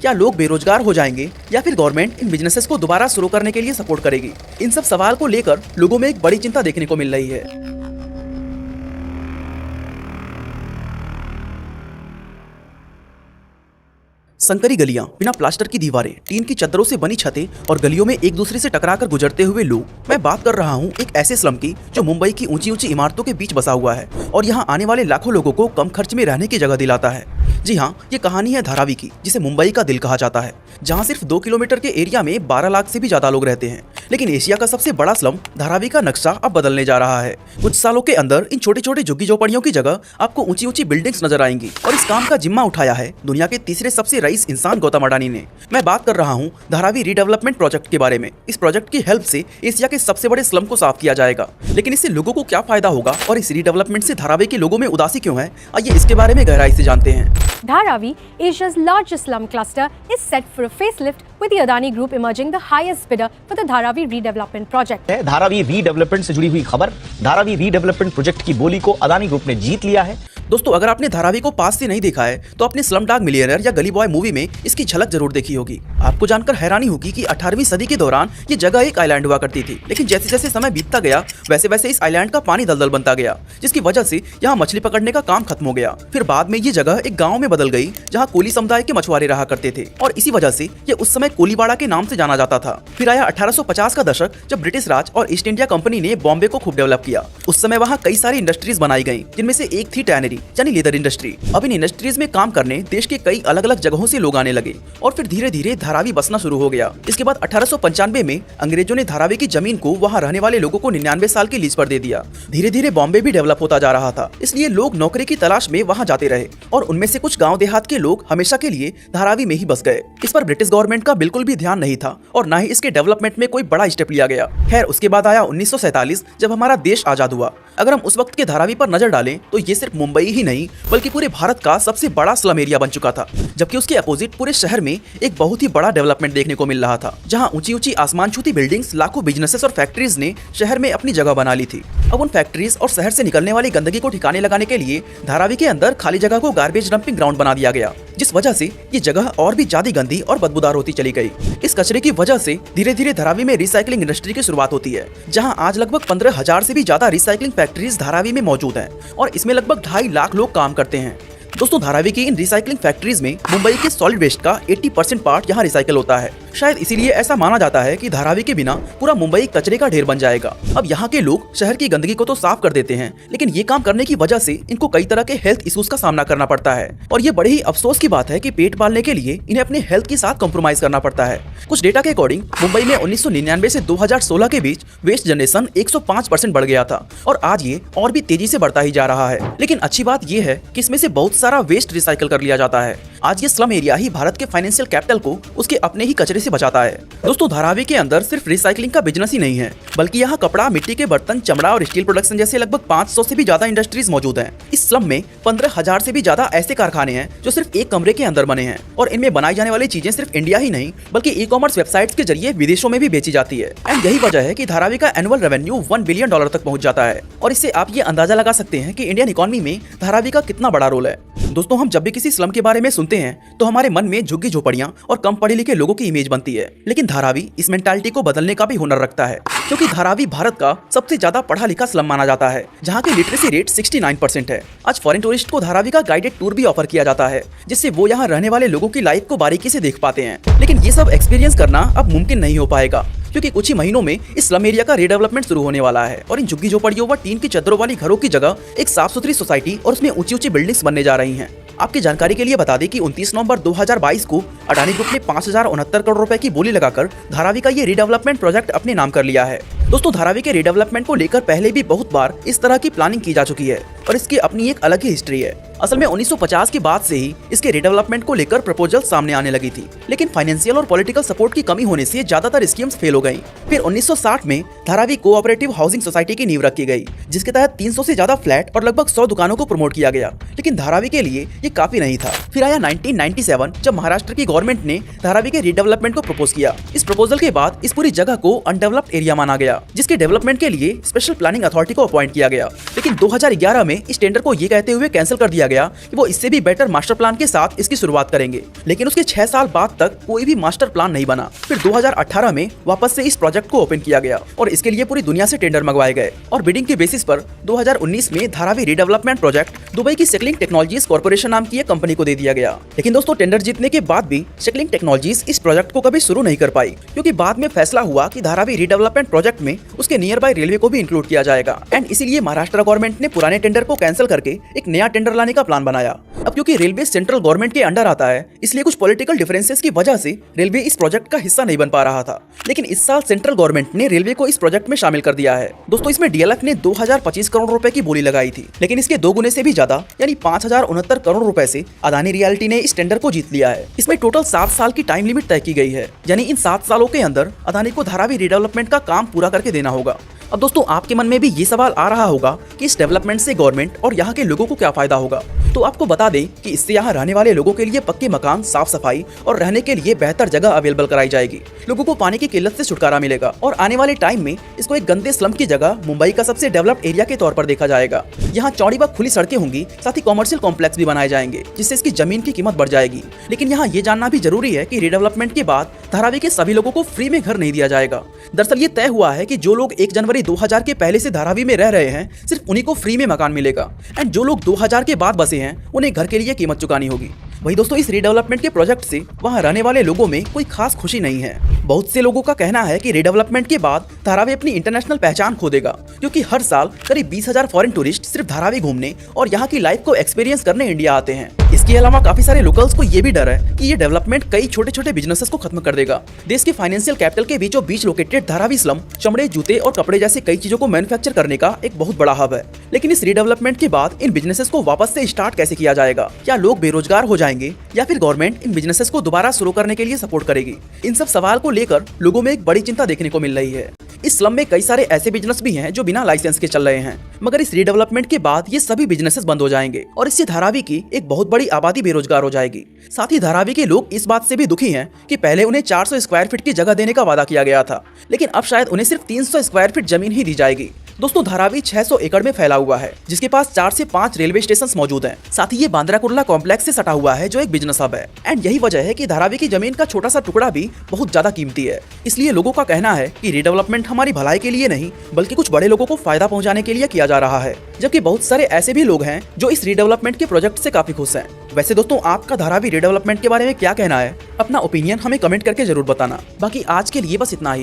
क्या लोग बेरोजगार हो जाएंगे या फिर गवर्नमेंट इन बिजनेसेस को दोबारा शुरू करने के लिए सपोर्ट करेगी? इन सब सवाल को लेकर लोगों में एक बड़ी चिंता देखने को मिल रही है। संकरी गलियां, बिना प्लास्टर की दीवारें, टीन की चद्दरों से बनी छतें और गलियों में एक दूसरे से टकराकर गुजरते हुए लोग। मैं बात कर रहा हूं एक ऐसे स्लम की जो मुंबई की ऊंची ऊंची इमारतों के बीच बसा हुआ है और यहां आने वाले लाखों लोगों को कम खर्च में रहने की जगह दिलाता है। जी हाँ, ये कहानी है धारावी की, जिसे मुंबई का दिल कहा जाता है, जहाँ सिर्फ 2 किलोमीटर के एरिया में 12 लाख से भी ज्यादा लोग रहते हैं। लेकिन एशिया का सबसे बड़ा स्लम धारावी का नक्शा अब बदलने जा रहा है। कुछ सालों के अंदर इन छोटे छोटे झुग्गी झोपड़ियों की जगह आपको ऊंची ऊंची बिल्डिंग्स नजर आएंगी और इस काम का जिम्मा उठाया है दुनिया के तीसरे सबसे रईस इंसान गौतम अडानी ने। मैं बात कर रहा हूँ धारावी रीडेवलपमेंट प्रोजेक्ट के बारे में। इस प्रोजेक्ट की हेल्प से एशिया के सबसे बड़े स्लम को साफ किया जाएगा। लेकिन इससे लोगों को क्या फायदा होगा और इस रीडेवलपमेंट से धारावी के लोगों में उदासी क्यों है, आइए इसके बारे में गहराई से जानते हैं। Dharavi, Asia's largest slum cluster, is set for a facelift with the Adani Group emerging the highest bidder for the Dharavi redevelopment project. Dharavi redevelopment से जुड़ी हुई खबर। धारावी रीडेवलपमेंट प्रोजेक्ट की बोली को अदानी ग्रुप ने जीत लिया है। दोस्तों, अगर आपने धारावी को पास से नहीं देखा है तो अपने स्लमडॉग मिलियनेयर या गली बॉय मूवी में इसकी झलक जरूर देखी होगी। आपको जानकर हैरानी होगी कि 18वीं सदी के दौरान ये जगह एक आइलैंड हुआ करती थी, लेकिन जैसे जैसे समय बीतता गया वैसे वैसे इस आइलैंड का पानी दलदल बनता गया, जिसकी वजह से यहाँ मछली पकड़ने का काम खत्म हो गया। फिर बाद में ये जगह एक गाँव में बदल गई जहाँ कोली समुदाय के मछुआरे रहा करते थे और इसी वजह से ये उस समय कोलीबाड़ा के नाम से जाना जाता था। फिर आया 1850 का दशक, जब ब्रिटिश राज और ईस्ट इंडिया कंपनी ने बॉम्बे को खूब डेवलप किया। उस समय वहाँ कई सारी इंडस्ट्रीज बनाई गई, जिनमें से एक थी टैनरी यानी लेदर इंडस्ट्री। अब इन इंडस्ट्रीज में काम करने देश के कई अलग अलग जगहों से लोग आने लगे और फिर धीरे धीरे धारावी बसना शुरू हो गया। इसके बाद 1895 में अंग्रेजों ने धारावी की जमीन को वहाँ रहने वाले लोगों को 99 साल की लीज पर दे दिया। धीरे धीरे बॉम्बे भी डेवलप होता जा रहा था, इसलिए लोग नौकरी की तलाश में वहाँ जाते रहे और उनमें से कुछ गाँव देहात के लोग हमेशा के लिए धारावी में ही बस गए। इस पर ब्रिटिश गवर्नमेंट का बिल्कुल भी ध्यान नहीं था और न ही इसके डेवलपमेंट में कोई बड़ा स्टेप लिया गया। खैर, उसके बाद आया 1947, जब हमारा देश आजाद हुआ। अगर हम उस वक्त के धारावी पर नजर डालें तो ये सिर्फ मुंबई ही नहीं बल्कि पूरे भारत का सबसे बड़ा स्लम एरिया बन चुका था, जबकि उसके अपोजिट पूरे शहर में एक बहुत ही बड़ा डेवलपमेंट देखने को मिल रहा था, जहां ऊंची ऊंची आसमान छूती बिल्डिंग्स, लाखों बिजनेसेस और फैक्ट्रीज ने शहर में अपनी जगह बना ली थी। अब उन फैक्ट्रीज और शहर से निकलने वाली गंदगी को ठिकाने लगाने के लिए धारावी के अंदर खाली जगह को गार्बेज डंपिंग ग्राउंड बना दिया गया, जिस वजह से ये जगह और भी ज्यादा गंदी और बदबूदार होती चली गई। इस कचरे की वजह से धीरे धीरे धारावी में रिसाइकलिंग इंडस्ट्री की शुरुआत होती है, जहां आज लगभग 15,000 से भी ज्यादा रिसाइकलिंग फैक्ट्रीज धारावी में मौजूद हैं और इसमें लगभग 2.5 लाख लोग काम करते हैं। दोस्तों, धारावी की इन रिसाइकलिंग फैक्ट्रीज में मुंबई के सॉलिड वेस्ट का 80% पार्ट यहाँ रिसाइकल होता है। शायद इसीलिए ऐसा माना जाता है कि धारावी के बिना पूरा मुंबई कचरे का ढेर बन जाएगा। अब यहाँ के लोग शहर की गंदगी को तो साफ कर देते हैं, लेकिन ये काम करने की वजह से इनको कई तरह के हेल्थ इश्यूज का सामना करना पड़ता है और ये बड़े ही अफसोस की बात है कि पेट पालने के लिए इन्हें अपने हेल्थ के साथ कॉम्प्रोमाइज करना पड़ता है। कुछ डेटा के अकॉर्डिंग मुंबई में 1999 से 2016 के बीच वेस्ट जनरेशन 105% बढ़ गया था और आज ये और भी तेजी से बढ़ता ही जा रहा है। लेकिन अच्छी बात ये है कि इसमें से बहुत सारा वेस्ट रिसाइकल कर लिया जाता है। आज ये स्लम एरिया ही भारत के फाइनेंशियल कैपिटल को उसके अपने ही कचरे से बचाता है। दोस्तों, धारावी के अंदर सिर्फ रिसाइकलिंग का बिजनेस ही नहीं है, बल्कि यहाँ कपड़ा, मिट्टी के बर्तन, चमड़ा और स्टील प्रोडक्शन जैसे लगभग 500 से भी ज्यादा इंडस्ट्रीज मौजूद हैं। इस स्लम में 15,000 से भी ज्यादा ऐसे कारखाने हैं जो सिर्फ एक कमरे के अंदर बने हैं और इनमें बनाई जाने वाली चीजें सिर्फ इंडिया ही नहीं बल्कि ई-कॉमर्स वेबसाइट्स के जरिए विदेशों में भी बेची जाती है। एंड यही वजह है कि धारावी का एनुअल रेवेन्यू $1 बिलियन तक पहुंच जाता है और इससे आप ये अंदाजा लगा सकते हैं कि इंडियन इकोनॉमी में धारावी का कितना बड़ा रोल है। दोस्तों, हम जब भी किसी स्लम के बारे में सुनते हैं तो हमारे मन में झुग्गी झोपड़ियां और कम पढ़े लिखे लोगों की इमेज बनती है, लेकिन धारावी इस मेंटालिटी को बदलने का भी हुनर रखता है, क्योंकि धारावी भारत का सबसे ज्यादा पढ़ा लिखा स्लम माना जाता है, जहां की लिटरेसी रेट 69% है। आज फॉरेन टूरिस्ट को धारावी का गाइडेड टूर भी ऑफर किया जाता है, जिससे वो यहाँ रहने वाले लोगों की लाइफ को बारीकी से देख पाते हैं। लेकिन ये सब एक्सपीरियंस करना अब मुमकिन नहीं हो पाएगा, क्योंकि कुछ ही महीनों में इस स्लम एरिया का रीडेवलपमेंट शुरू होने वाला है और इन झुग्गी झोपड़ियों व टीन की चद्दरों वाली घरों की जगह एक साफ सुथरी सोसाइटी और उसमें ऊंची ऊंची बिल्डिंग्स बनने जा रही हैं। आपकी जानकारी के लिए बता दें कि 29 नवंबर 2022 को अडानी ग्रुप ने 5,069 करोड़ रुपए की बोली लगाकर धारावी का ये रीडेवलपमेंट प्रोजेक्ट अपने नाम कर लिया है। दोस्तों, धारावी के रीडेवलपमेंट को लेकर पहले भी बहुत बार इस तरह की प्लानिंग की जा चुकी है और इसकी अपनी एक अलग ही हिस्ट्री है। असल में 1950 के बाद से ही इसके रीडेवलपमेंट को लेकर प्रपोजल सामने आने लगी थी, लेकिन फाइनेंशियल और पॉलिटिकल सपोर्ट की कमी होने से ज्यादातर स्कीम्स फेल हो गयी। फिर 1960 में धारावी कोऑपरेटिव हाउसिंग सोसाइटी की नींव रखी गई, जिसके तहत 300 से ज्यादा फ्लैट और लगभग 100 दुकानों को प्रमोट किया गया, लेकिन धारावी के लिए ये काफी नहीं था। फिर आया 1997, जब महाराष्ट्र की गवर्नमेंट ने धारावी के रीडेवलपमेंट को प्रपोज किया। इस प्रपोजल के बाद इस पूरी जगह को अनडेवलप्ड एरिया माना गया गया, जिसके डेवलपमेंट के लिए स्पेशल प्लानिंग अथॉरिटी को अपॉइंट किया गया। लेकिन 2011 में इस टेंडर को ये कहते हुए कैंसिल कर दिया गया कि वो इससे भी बेटर मास्टर प्लान के साथ इसकी शुरुआत करेंगे। लेकिन उसके 6 साल बाद तक कोई भी मास्टर प्लान नहीं बना। फिर 2018 में वापस से इस प्रोजेक्ट को ओपन किया गया और इसके लिए पूरी दुनिया से टेंडर मंगवाए गए और बिडिंग के बेसिस पर 2019 में धारावी रीडेवलपमेंट प्रोजेक्ट दुबई की शेकलिंग टेक्नोलॉजीज कॉर्पोरेशन नाम की एक कंपनी को दे दिया गया। लेकिन दोस्तों, टेंडर जीतने के बाद भी शेकलिंग टेक्नोलॉजीज इस प्रोजेक्ट को कभी शुरू नहीं कर पाई, क्योंकि बाद में फैसला हुआ कि धारावी रीडेवलपमेंट प्रोजेक्ट में उसके नियर बाय रेलवे को भी इंक्लूड किया जाएगा। एंड इसीलिए महाराष्ट्र गवर्नमेंट ने पुराने टेंडर को कैंसिल करके एक नया टेंडर लाने का प्लान बनाया। अब क्योंकि रेलवे सेंट्रल गवर्नमेंट के अंडर आता है, इसलिए कुछ पॉलिटिकल डिफरेंसेस की वजह से रेलवे इस प्रोजेक्ट का हिस्सा नहीं बन पा रहा था। लेकिन इस साल सेंट्रल गवर्नमेंट ने रेलवे को इस प्रोजेक्ट में शामिल कर दिया है। दोस्तों, इसमें डीएलएफ ने 2025 करोड़ रुपए की बोली लगाई थी, लेकिन इसके 2 गुने से भी ज्यादा यानी 5069 करोड़ रुपए से अदानी रियल्टी ने इस टेंडर को जीत लिया है। इसमें टोटल 7 साल की टाइम लिमिट तय की गई है, यानी इन 7 सालों के अंदर अदानी को धारावी रीडेवलपमेंट का काम पूरा करके देना होगा। अब दोस्तों, आपके मन में भी ये सवाल आ रहा होगा कि इस डेवलपमेंट से गवर्नमेंट और यहाँ के लोगों को क्या फायदा होगा। तो आपको बता दें कि इससे यहाँ रहने वाले लोगों के लिए पक्के मकान, साफ सफाई और रहने के लिए बेहतर जगह अवेलेबल कराई जाएगी। लोगों को पानी की किल्लत से छुटकारा मिलेगा और आने वाले टाइम में इसको एक गंदे स्लम की जगह मुंबई का सबसे डेवलप्ड एरिया के तौर पर देखा जाएगा। यहाँ चौड़ी व खुली सड़कें होंगी, साथ ही कॉमर्शियल कॉम्प्लेक्स भी बनाए जाएंगे, जिससे इसकी जमीन की कीमत बढ़ जाएगी। लेकिन यहाँ ये जानना भी जरूरी है कि रीडेवलपमेंट के बाद धारावी के सभी लोगों को फ्री में घर नहीं दिया जाएगा। दरअसल ये तय हुआ है कि जो लोग 1 जनवरी 2000 के पहले से धारावी में रह रहे हैं, सिर्फ उन्हीं को फ्री में मकान मिलेगा। एंड जो लोग 2000 के बाद बसे हैं, उन्हें घर के लिए कीमत चुकानी होगी। वही दोस्तों, इस रीडेवलपमेंट के प्रोजेक्ट से वहाँ रहने वाले लोगों में कोई खास खुशी नहीं है। बहुत से लोगों का कहना है कि रीडेवलपमेंट के बाद धारावी अपनी इंटरनेशनल पहचान खो देगा, क्योंकि हर साल करीब 20,000 फॉरेन टूरिस्ट सिर्फ धारावी घूमने और यहाँ की लाइफ को एक्सपीरियंस करने इंडिया आते हैं। इसके अलावा काफी सारे लोकल्स को ये भी डर है कि ये डेवलपमेंट कई छोटे छोटे बिजनेसेस को खत्म कर देगा। देश के फाइनेंशियल कैपिटल के बीचों बीच लोकेटेड धारावी स्लम चमड़े, जूते और कपड़े जैसे कई चीजों को मैन्युफैक्चर करने का एक बहुत बड़ा हब है। लेकिन इस रीडेवलपमेंट के बाद इन बिजनेसेस को वापस से स्टार्ट कैसे किया जाएगा? क्या लोग बेरोजगार हो जाएंगे या फिर गवर्नमेंट इन बिजनेसेस को दोबारा शुरू करने के लिए सपोर्ट करेगी? इन सब सवाल को लेकर लोगों में एक बड़ी चिंता देखने को मिल रही है। इस स्लम में कई सारे ऐसे बिजनेस भी हैं जो बिना लाइसेंस के चल रहे हैं, मगर इस रीडेवलपमेंट के बाद ये सभी बिजनेसेस बंद हो जाएंगे और इससे धारावी की एक बहुत बड़ी आबादी बेरोजगार हो जाएगी। साथ ही धारावी के लोग इस बात से भी दुखी हैं कि पहले उन्हें 400 स्क्वायर फीट की जगह देने का वादा किया गया था, लेकिन अब शायद उन्हें सिर्फ 300 स्क्वायर फीट जमीन ही दी जाएगी। दोस्तों, धारावी 600 एकड़ में फैला हुआ है, जिसके पास 4 से 5 रेलवे स्टेशन मौजूद हैं। साथ ही ये बांद्रा कुर्ला कॉम्प्लेक्स से सटा हुआ है, जो एक बिजनेस हब है। एंड यही वजह है कि धारावी की जमीन का छोटा सा टुकड़ा भी बहुत ज्यादा कीमती है। इसलिए लोगों का कहना है कि रीडेवलपमेंट हमारी भलाई के लिए नहीं, बल्कि कुछ बड़े लोगों को फायदा पहुंचाने के लिए किया जा रहा है। जबकि बहुत सारे ऐसे भी लोग हैं जो इस रीडेवलपमेंट के प्रोजेक्ट से काफी खुश हैं। वैसे दोस्तों, आपका धारावी रीडेवलपमेंट के बारे में क्या कहना है? अपना ओपिनियन हमें कमेंट करके जरूर बताना। बाकी आज के लिए बस इतना ही।